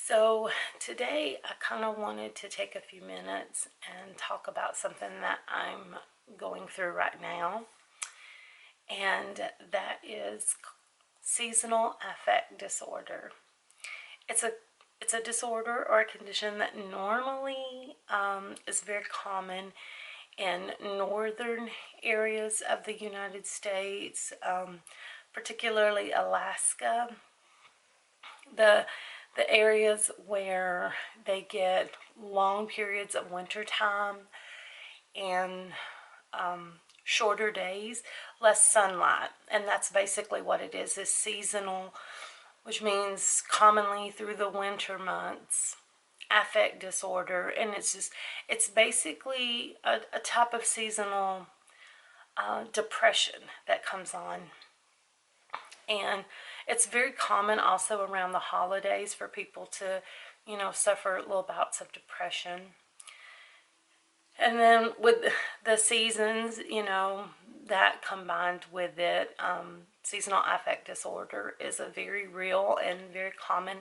So today I kind of wanted to take a few minutes and talk about something that I'm going through right now, and that is seasonal affect disorder. It's a it's a disorder or a condition that normally is very common in northern areas of the United States, particularly Alaska. The the areas where they get long periods of winter time and shorter days, less sunlight, and that's basically what it is seasonal, which means commonly through the winter months. Affect disorder, and it's basically a type of seasonal depression that comes on. And it's very common also around the holidays for people to, suffer little bouts of depression. And then with the seasons, that combined with it, seasonal affect disorder is a very real and very common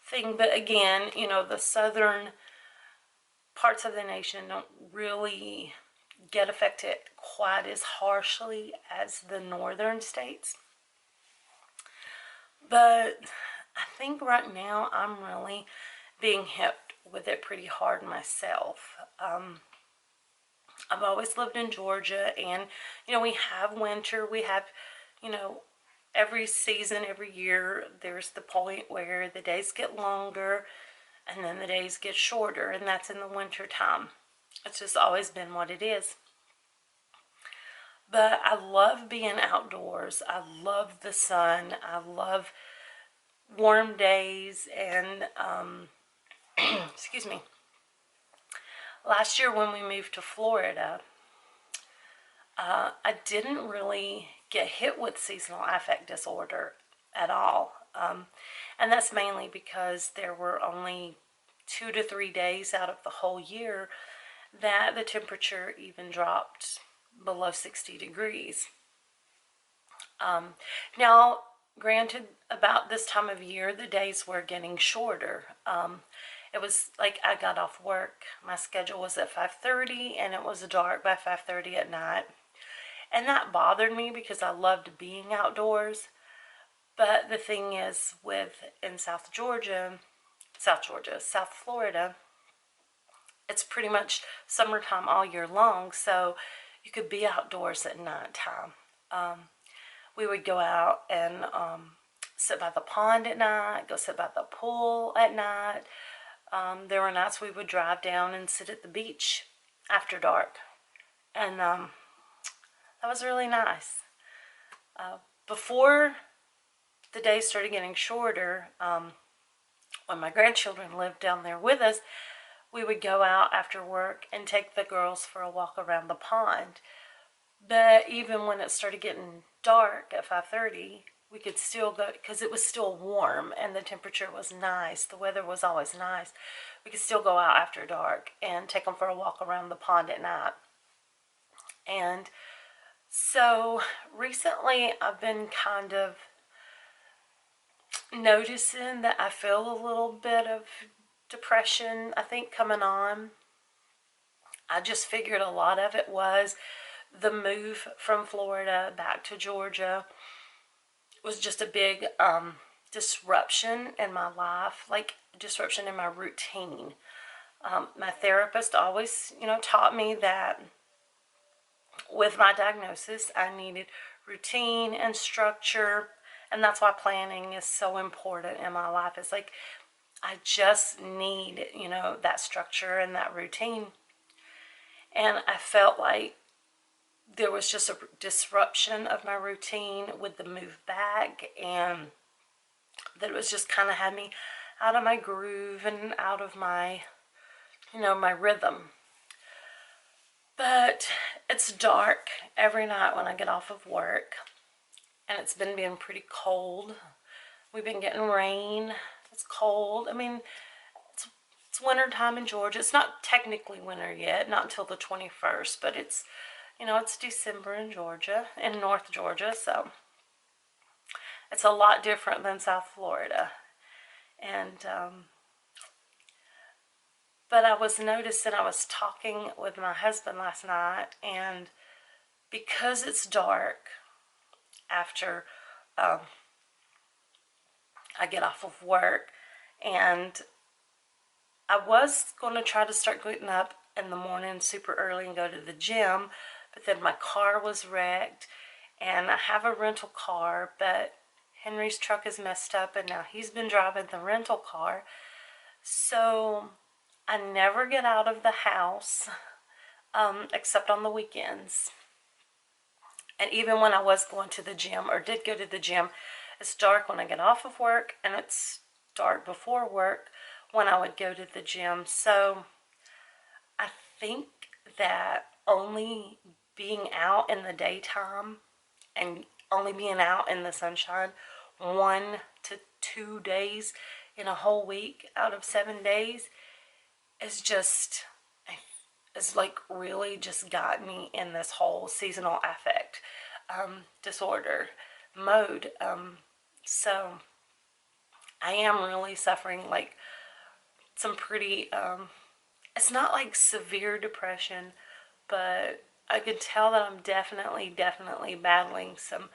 thing. But again, the southern parts of the nation don't really get affected quite as harshly as the northern states. But I think right now I'm really being hit with it pretty hard myself. I've always lived in Georgia, and we have winter. We have, every season, every year, there's the point where the days get longer and then the days get shorter, and that's in the winter time. It's just always been what it is. But I love being outdoors. I love the sun. I love warm days, and excuse me. Last year when we moved to Florida, I didn't really get hit with seasonal affect disorder at all. And that's mainly because there were only 2 to 3 days out of the whole year that the temperature even dropped below 60 degrees. Now, granted, about this time of year, the days were getting shorter. It was like I got off work. My schedule was at 5:30, and it was dark by 5:30 at night. And that bothered me because I loved being outdoors. But the thing is, in South Florida, it's pretty much summertime all year long, so you could be outdoors at nighttime. We would go out and sit by the pond at night, go sit by the pool at night. There were nights we would drive down and sit at the beach after dark, and that was really nice. Before the days started getting shorter, when my grandchildren lived down there with us, we would go out after work and take the girls for a walk around the pond. But even when it started getting dark at 5:30, we could still go, because it was still warm and the temperature was nice. The weather was always nice. We could still go out after dark and take them for a walk around the pond at night. And so recently I've been kind of noticing that I feel a little bit of depression, I think, coming on. I just figured a lot of it was the move from Florida back to Georgia. Was just a big disruption in my life, like disruption in my routine. My therapist always, taught me that with my diagnosis, I needed routine and structure, and that's why planning is so important in my life. It's like I just need, that structure and that routine. And I felt like there was just a disruption of my routine with the move back, and that it was just kind of had me out of my groove and out of my, my rhythm. But it's dark every night when I get off of work, and it's been being pretty cold. We've been getting rain. It's cold. I mean, it's winter time in Georgia. It's not technically winter yet, not until the 21st, but it's, it's December in Georgia, in North Georgia, so it's a lot different than South Florida. And But I was noticing, I was talking with my husband last night, and because it's dark after I get off of work, and I was going to try to start getting up in the morning super early and go to the gym, but then my car was wrecked, and I have a rental car, but Henry's truck is messed up, and now he's been driving the rental car, so I never get out of the house except on the weekends. And even when I was going to the gym, or did go to the gym, it's dark when I get off of work, and it's dark before work when I would go to the gym. So I think that only being out in the daytime and only being out in the sunshine 1 to 2 days in a whole week out of 7 days is just, it's like really just got me in this whole seasonal affect disorder mode. So I am really suffering like some pretty, it's not like severe depression, but I could tell that I'm definitely battling some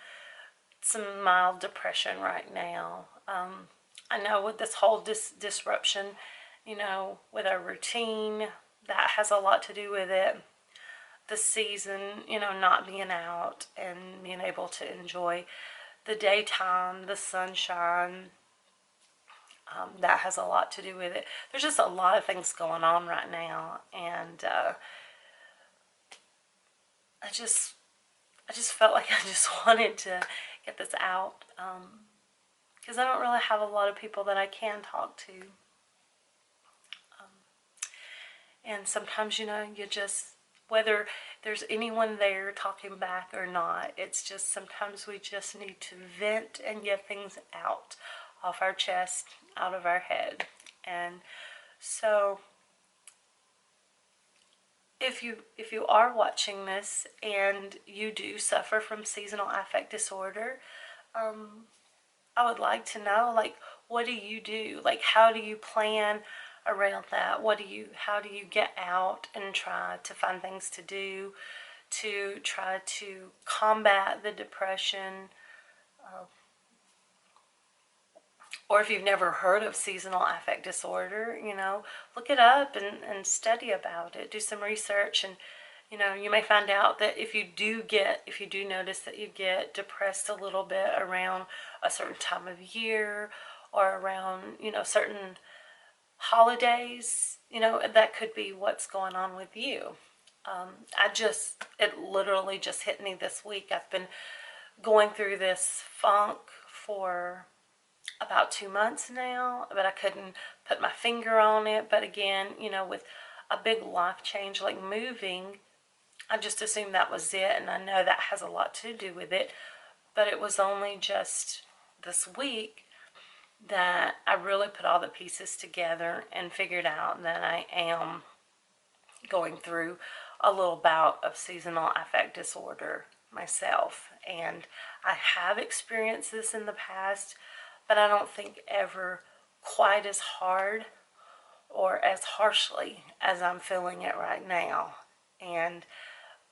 mild depression right now. I know with this whole disruption, you know, with our routine, that has a lot to do with it. The season, you know, not being out and being able to enjoy the daytime, the sunshine, that has a lot to do with it. There's just a lot of things going on right now, and I just felt like I just wanted to get this out, because I don't really have a lot of people that I can talk to. And sometimes, you know, you just, whether there's anyone there talking back or not, it's just sometimes we just need to vent and get things out off our chest, out of our head. And so if you are watching this and you do suffer from seasonal affect disorder, I would like to know, like, what do you do? Like, how do you plan around that? How do you get out and try to find things to do to try to combat the depression? Or if you've never heard of seasonal affect disorder, you know, look it up and study about it. Do some research, and, you know, you may find out that if you do notice that you get depressed a little bit around a certain time of year or around, you know, certain holidays, you know, that could be what's going on with you. It literally just hit me this week. I've been going through this funk for about 2 months now, but I couldn't put my finger on it. But again, you know, with a big life change like moving, I just assumed that was it, and I know that has a lot to do with it. But it was only just this week that I really put all the pieces together and figured out that I am going through a little bout of seasonal affect disorder myself. And I have experienced this in the past, but I don't think ever quite as hard or as harshly as I'm feeling it right now. And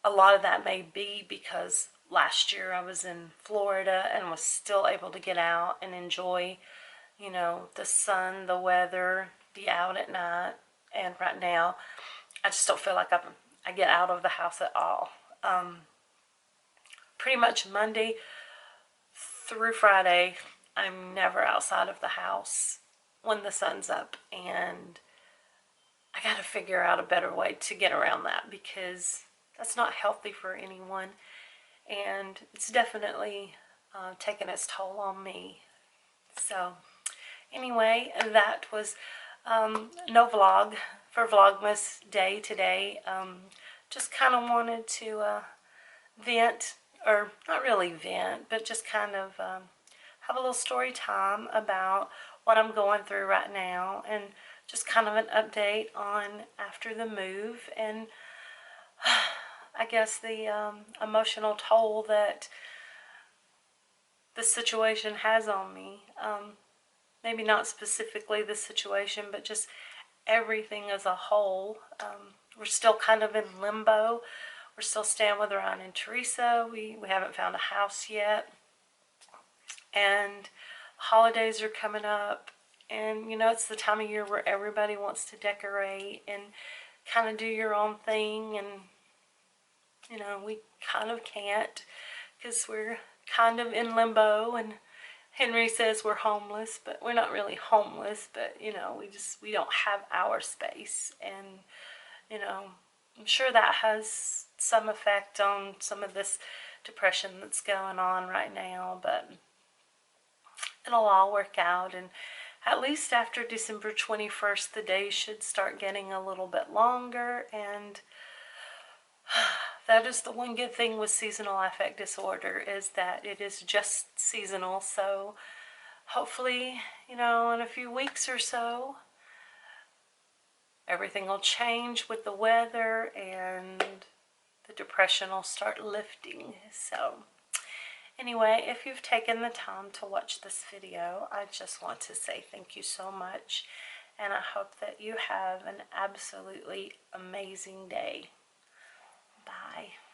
a lot of that may be because last year I was in Florida and was still able to get out and enjoy, you know, the sun, the weather, be out at night. And right now, I just don't feel like I get out of the house at all. Pretty much Monday through Friday, I'm never outside of the house when the sun's up, and I got to figure out a better way to get around that, because that's not healthy for anyone, and it's definitely taken its toll on me. So anyway, that was no vlog for Vlogmas Day today. Just kind of wanted to vent, or not really vent, but just kind of have a little story time about what I'm going through right now, and just kind of an update on after the move, and I guess the emotional toll that the situation has on me. Maybe not specifically the situation, but just everything as a whole. We're still kind of in limbo. We're still staying with Ryan and Teresa. We haven't found a house yet. And holidays are coming up. And, you know, it's the time of year where everybody wants to decorate and kind of do your own thing. And, you know, we kind of can't because we're kind of in limbo. And Henry says we're homeless, but we're not really homeless. But, you know, we don't have our space. And, you know, I'm sure that has some effect on some of this depression that's going on right now. But it'll all work out, and at least after December 21st, the days should start getting a little bit longer, and that is the one good thing with seasonal affect disorder, is that it is just seasonal. So hopefully, you know, in a few weeks or so, everything will change with the weather and the depression will start lifting. So anyway, if you've taken the time to watch this video, I just want to say thank you so much, and I hope that you have an absolutely amazing day. Bye.